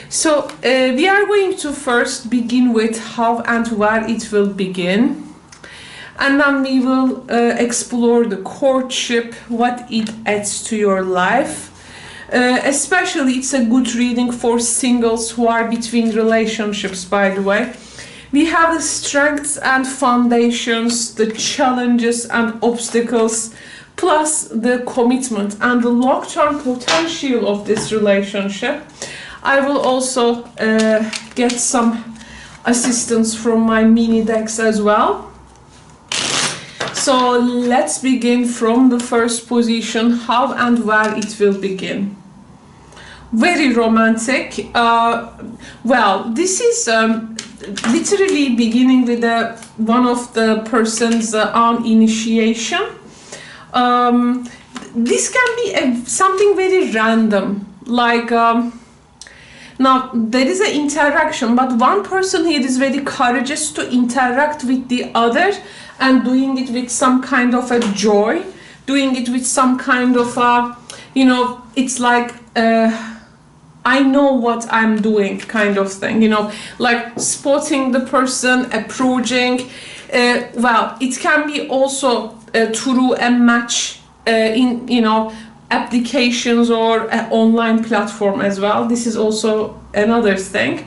So we are going to first begin with how and where it will begin. And then we will explore the courtship, what it adds to your life. Especially it's a good reading for singles who are between relationships, by the way. We have the strengths and foundations, the challenges and obstacles, plus the commitment and the long-term potential of this relationship. I will also get some assistance from my mini decks as well. So let's begin from the first position, how and where it will begin. Very romantic. Well, this is literally beginning with one of the person's own initiation. This can be something very random, like now there is an interaction, but one person here is very courageous to interact with the other and doing it with some kind of a joy, doing it with some kind of you know, it's like I know what I'm doing kind of thing, you know, like spotting the person, approaching. Well, it can be also through a match in, you know, applications or an online platform as well. This is also another thing.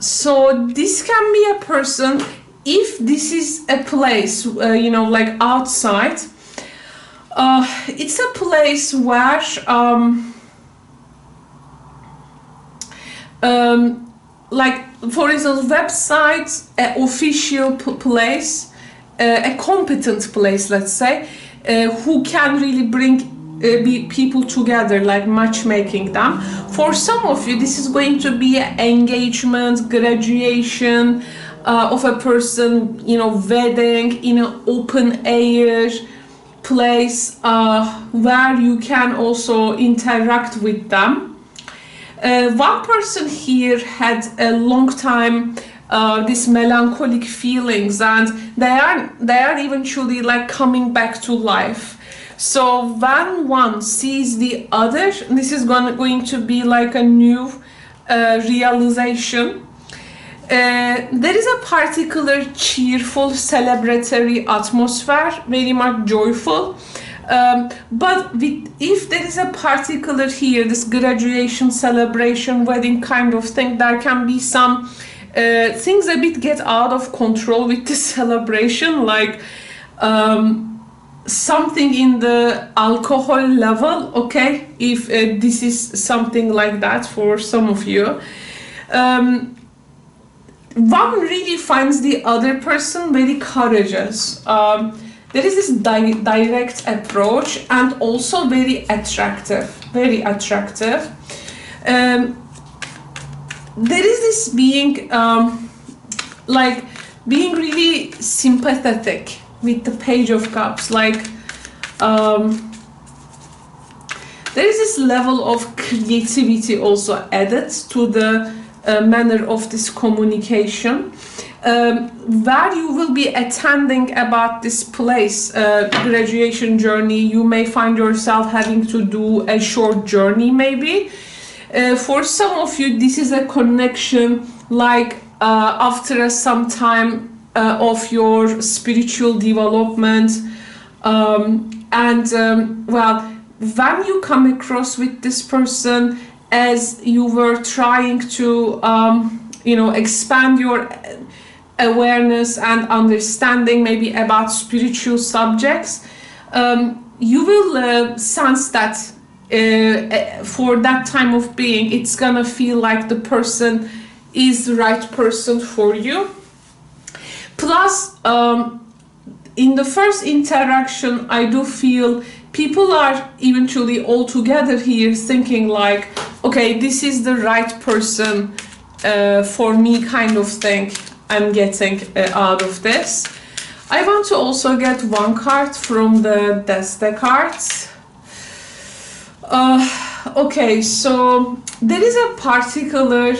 So this can be a person, if this is a place, you know, like outside, it's a place where like for instance websites, an official place, a competent place, let's say, who can really bring people together, like matchmaking them. For some of you, this is going to be an engagement, graduation of a person, you know, wedding in an open air place where you can also interact with them. One person here had a long time these melancholic feelings, and they are eventually like coming back to life. So when one sees the other, this is going to be like a new realization. There is a particular cheerful, celebratory atmosphere, very much joyful. But if there is a particular here, this graduation, celebration, wedding kind of thing, there can be some things a bit get out of control with the celebration, like something in the alcohol level, okay, if this is something like that for some of you. One really finds the other person very courageous. There is this direct approach and also very attractive, very attractive. There is this being like being really sympathetic with the Page of Cups, like there is this level of creativity also added to the manner of this communication. Where you will be attending about this place, graduation journey, you may find yourself having to do a short journey maybe. For some of you, this is a connection like after some time of your spiritual development, well, when you come across with this person as you were trying to you know, expand your awareness and understanding maybe about spiritual subjects, you will sense that for that time of being, it's gonna feel like the person is the right person for you. Plus, in the first interaction, I do feel people are eventually all together here thinking like, okay, this is the right person for me kind of thing I'm getting out of this. I want to also get one card from the Deste cards. Okay, so there is a particular,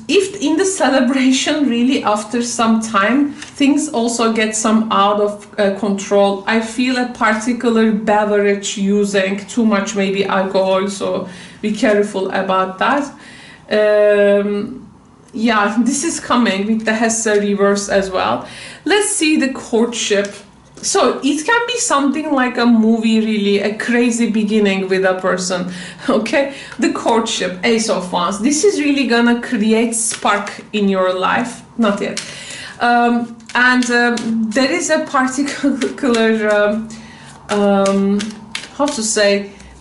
if in the celebration really after some time, things also get some out of control. I feel a particular beverage using too much maybe alcohol, so be careful about that. Yeah, this is coming with the Hesse reverse as well. Let's see the courtship. So it can be something like a movie, really, a crazy beginning with a person, okay? The courtship, Ace of Wands. This is really gonna create spark in your life. Not yet. There is a particular, how to say,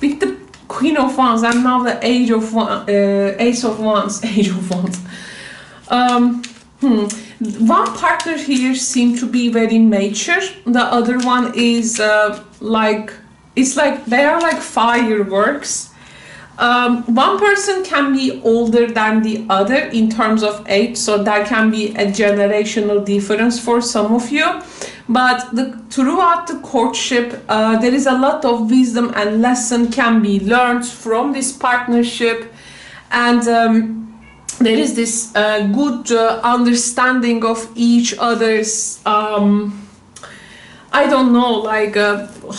with the Queen of Wands and now the Ace of Wands, Age of Wands. One partner here seems to be very mature. The other one is it's like they are like fireworks. One person can be older than the other in terms of age, so that can be a generational difference for some of you. But throughout the courtship, there is a lot of wisdom and lesson can be learned from this partnership, and there is this good understanding of each other's, I don't know, like,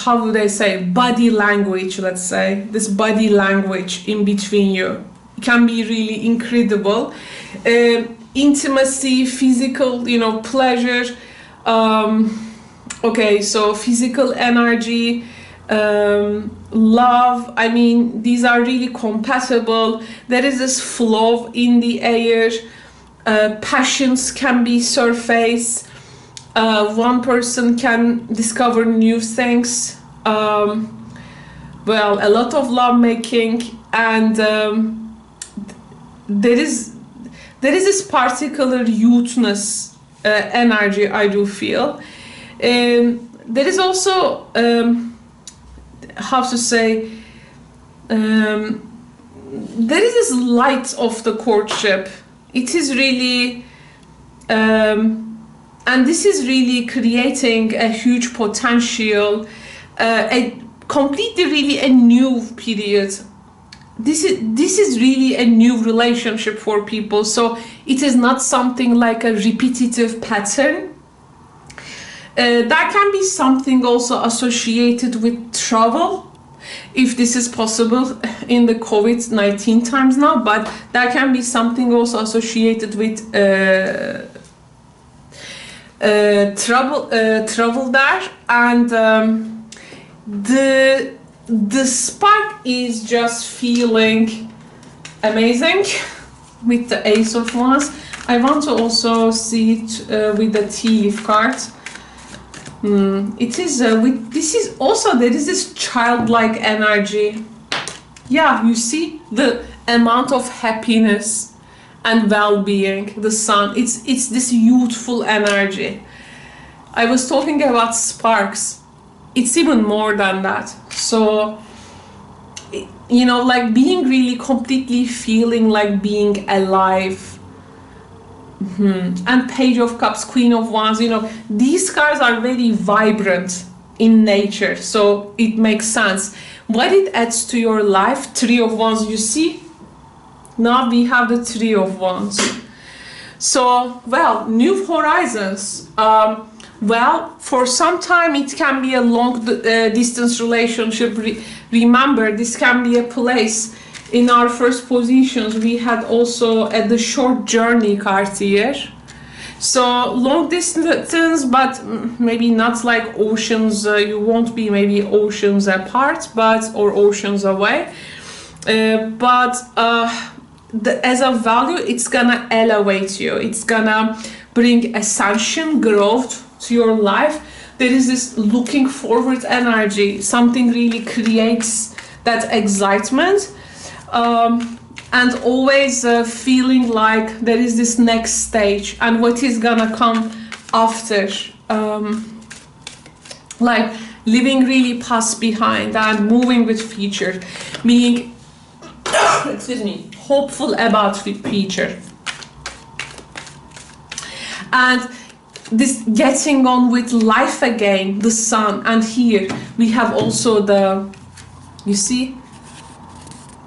how would I say, body language, let's say. This body language in between you can be really incredible. Intimacy, physical, you know, pleasure. Okay, so physical energy, love, I mean, these are really compatible. There is this flow in the air. Passions can be surface. One person can discover new things. Well, a lot of love making, and there is this particular youthness energy I do feel. There is also how to say, there is this light of the courtship. It is really and this is really creating a huge potential, a completely really a new period. This is really a new relationship for people, so it is not something like a repetitive pattern. That can be something also associated with travel, if this is possible in the COVID-19 times now, but that can be something also associated with travel there, and the spark is just feeling amazing with the Ace of Wands. I want to also see it with the tea leaf card. It is with this is also, there is this childlike energy. Yeah, you see the amount of happiness and well-being, the sun. It's this youthful energy. I was talking about sparks. It's even more than that. So, you know, like being really completely feeling like being alive. And Page of Cups, Queen of Wands, you know, these cards are very vibrant in nature, so it makes sense. What it adds to your life, Three of Wands, you see? Now we have the Three of Wands. So, well, new horizons. Well, for some time it can be a long distance relationship. Remember, this can be a place. In our first positions, we had also the short journey card here. So long distance, but maybe not like oceans. You won't be maybe oceans apart, or oceans away. As a value, it's gonna elevate you. It's gonna bring ascension, growth to your life. There is this looking forward energy. Something really creates that excitement. And always feeling like there is this next stage and what is gonna come after, like leaving really past behind and moving with future, being excuse me, hopeful about the future, and this getting on with life again, the sun. And here we have also the, you see,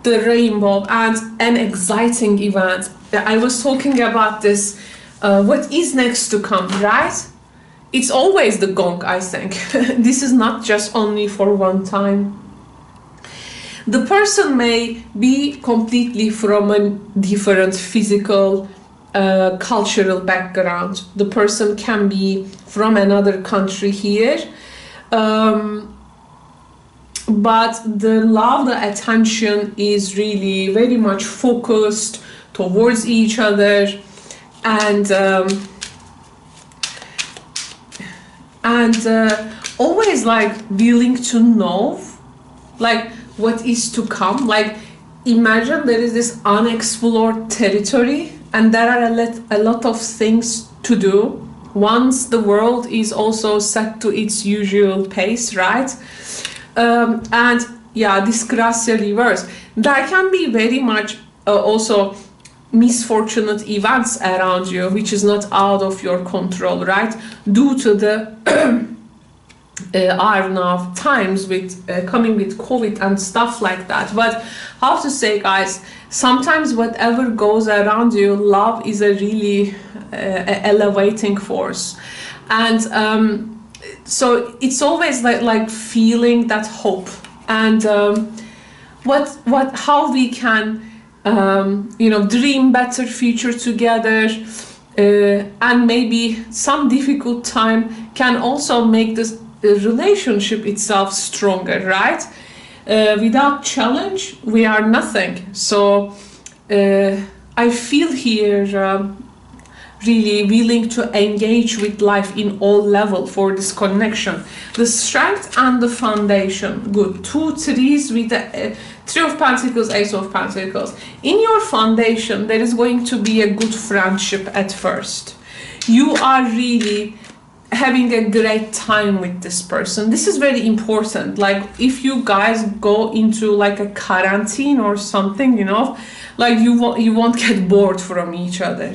the rainbow and an exciting event. I was talking about this, what is next to come, right? It's always the gong, I think. This is not just only for one time. The person may be completely from a different physical, cultural background. The person can be from another country here. But the love, the attention is really very much focused towards each other, and always like willing to know like what is to come. Like imagine there is this unexplored territory and there are a lot of things to do once the world is also set to its usual pace, right? And yeah, disgracia reverse. There can be very much also misfortunate events around you, which is not out of your control, right? Due to the I don't know, times with coming with COVID and stuff like that. But how to say, guys, sometimes whatever goes around you, love is a really elevating force. And so it's always like feeling that hope and how we can dream better future together, and maybe some difficult time can also make this relationship itself stronger, right? Without challenge we are nothing. So I feel here really willing to engage with life in all levels for this connection. The strength and the foundation, good. 2 trees with the 3 of Pentacles, Ace of Pentacles. In your foundation, there is going to be a good friendship at first. You are really having a great time with this person. This is very important. Like if you guys go into like a quarantine or something, like you won't get bored from each other.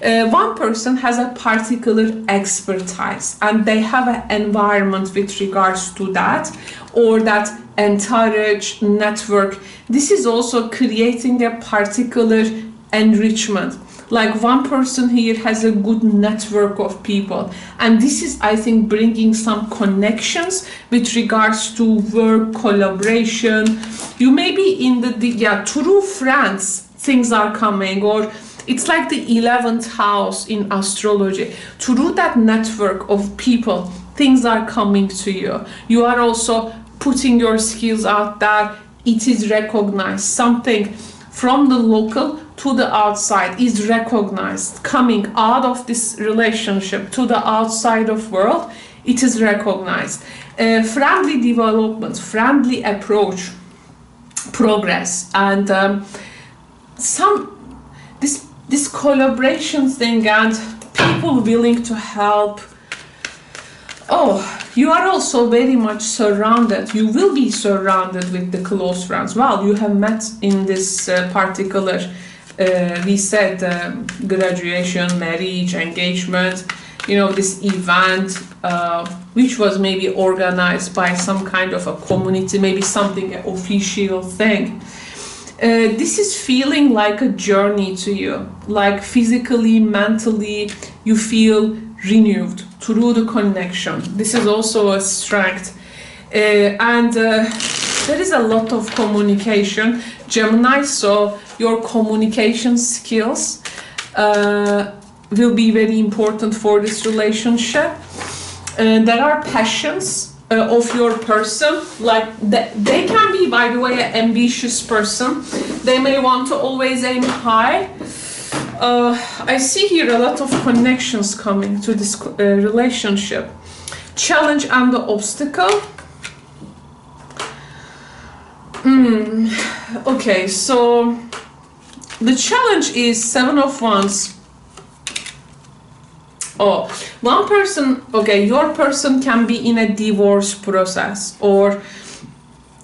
One person has a particular expertise and they have an environment with regards to that, or that encourage network. This is also creating a particular enrichment. Like one person here has a good network of people, and this is, I think, bringing some connections with regards to work, collaboration. You may be in the true friends, things are coming, or it's like the 11th house in astrology. Through that network of people, things are coming to you. You are also putting your skills out there. It is recognized. Something from the local to the outside is recognized. Coming out of this relationship to the outside of world, it is recognized. Friendly development, friendly approach, progress, and this collaboration thing and people willing to help. Oh, you are also very much surrounded. You will be surrounded with the close friends. Well, you have met in this particular, we said graduation, marriage, engagement, this event, which was maybe organized by some kind of a community, maybe something official thing. This is feeling like a journey to you, like physically, mentally, you feel renewed through the connection. This is also a strength. And there is a lot of communication, Gemini, so your communication skills will be very important for this relationship. There are passions of your person, like they can be, by the way, an ambitious person. They may want to always aim high. I see here a lot of connections coming to this relationship. Challenge and the obstacle. Okay, so the challenge is 7 of Wands. Oh, one person, okay, your person can be in a divorce process, or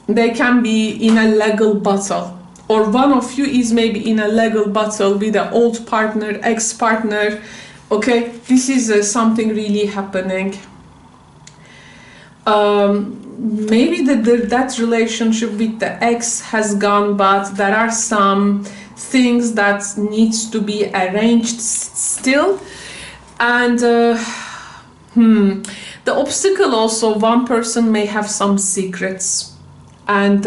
they can be in a legal battle, or one of you is maybe in a legal battle with an old partner, ex-partner. Okay, this is something really happening. Maybe that relationship with the ex has gone, but there are some things that needs to be arranged still. And the obstacle also, one person may have some secrets, and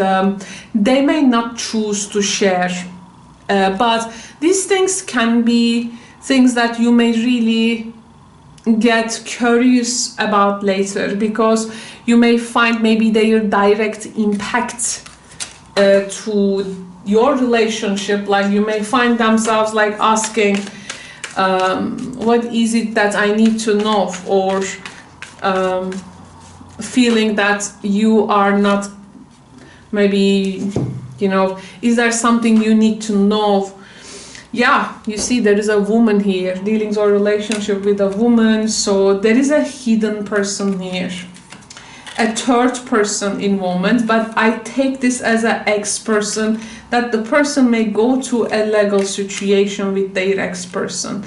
they may not choose to share. But these things can be things that you may really get curious about later, because you may find maybe their direct impact to your relationship. Like you may find themselves like asking, what is it that I need to know, or feeling that you are not, maybe, you know, is there something you need to know? Yeah, you see there is a woman here, dealings or relationship with a woman, so there is a hidden person here, a third person involvement, but I take this as an ex-person, that the person may go to a legal situation with their ex-person.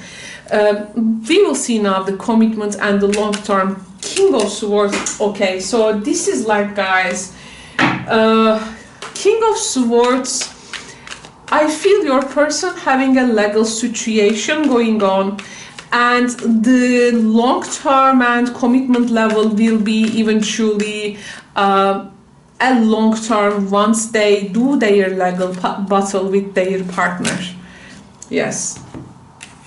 We will see now the commitment and the long-term. King of Swords. Okay, so this is like, guys, King of Swords, I feel your person having a legal situation going on, and the long-term and commitment level will be eventually a long-term once they do their legal battle with their partner. Yes.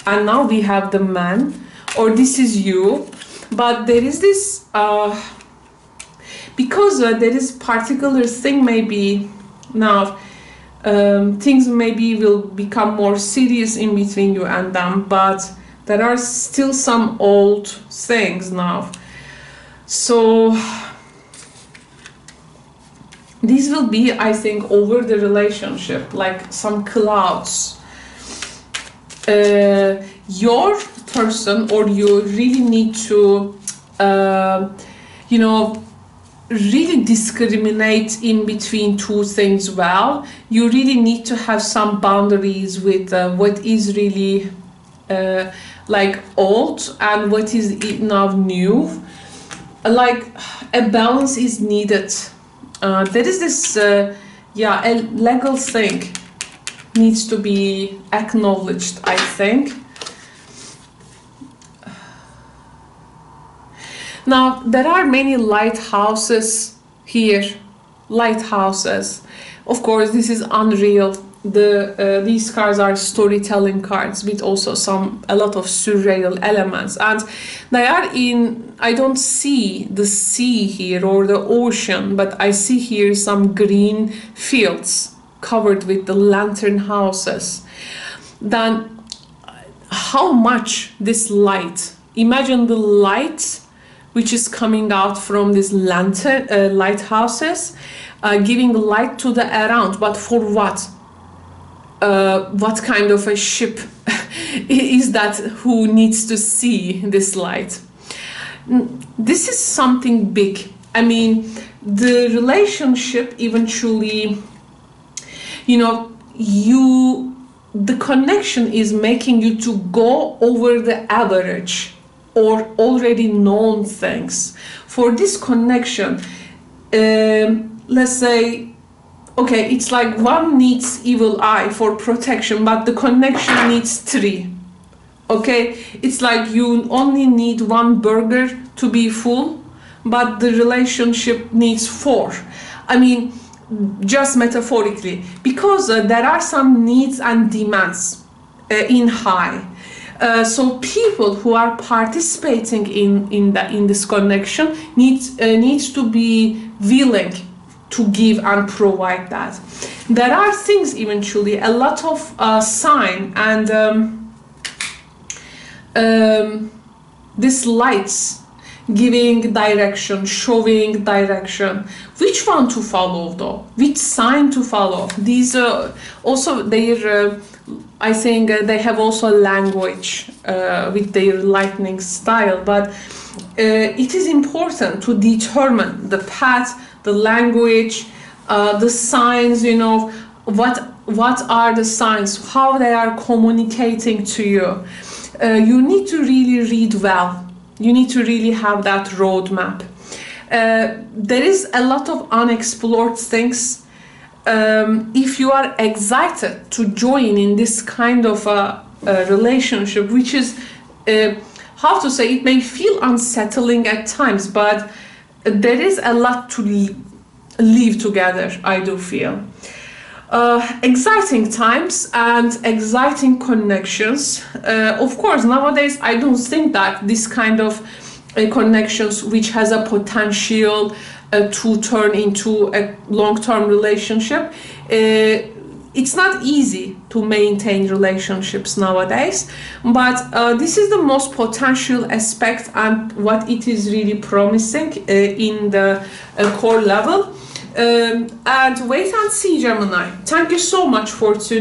And now we have the man, or this is you, but there is this, because there is particular thing maybe now, things maybe will become more serious in between you and them, but there are still some old things now. So this will be, I think, over the relationship, like some clouds. Your person, or you really need to, you know, really discriminate in between two things well. You really need to have some boundaries with what is really like old and what is now new. Like a balance is needed. There is this, yeah, a legal thing needs to be acknowledged, I think. Now, there are many lighthouses here, lighthouses. Of course, this is unreal. These cards are storytelling cards with also a lot of surreal elements, and they are in, I don't see the sea here or the ocean, but I see here some green fields covered with the lantern houses. Then how much this light, imagine the light which is coming out from these lantern lighthouses, giving light to the around, but for what? What kind of a ship is that who needs to see this light? This is something big. I mean, the relationship eventually, you know, the connection is making you to go over the average or already known things. For this connection, let's say, okay, it's like one needs evil eye for protection, but the connection needs three. Okay, it's like you only need one burger to be full, but the relationship needs four. I mean, just metaphorically, because there are some needs and demands in high. So people who are participating in this connection needs to be willing to give and provide that. There are things eventually, a lot of sign and these lights giving direction, showing direction. Which one to follow though? Which sign to follow? These also their I think they have also language with their lightning style, but it is important to determine the path, the language, the signs, you know, what are the signs, how they are communicating to you. You need to really read well. You need to really have that roadmap. There is a lot of unexplored things. If you are excited to join in this kind of a relationship, which is, how to say, it may feel unsettling at times, but there is a lot to live together, I do feel. Exciting times and exciting connections. Of course, nowadays I don't think that this kind of connections which has a potential to turn into a long-term relationship, it's not easy to maintain relationships nowadays, but this is the most potential aspect and what it is really promising in the core level. And wait and see, Gemini. Thank you so much for tuning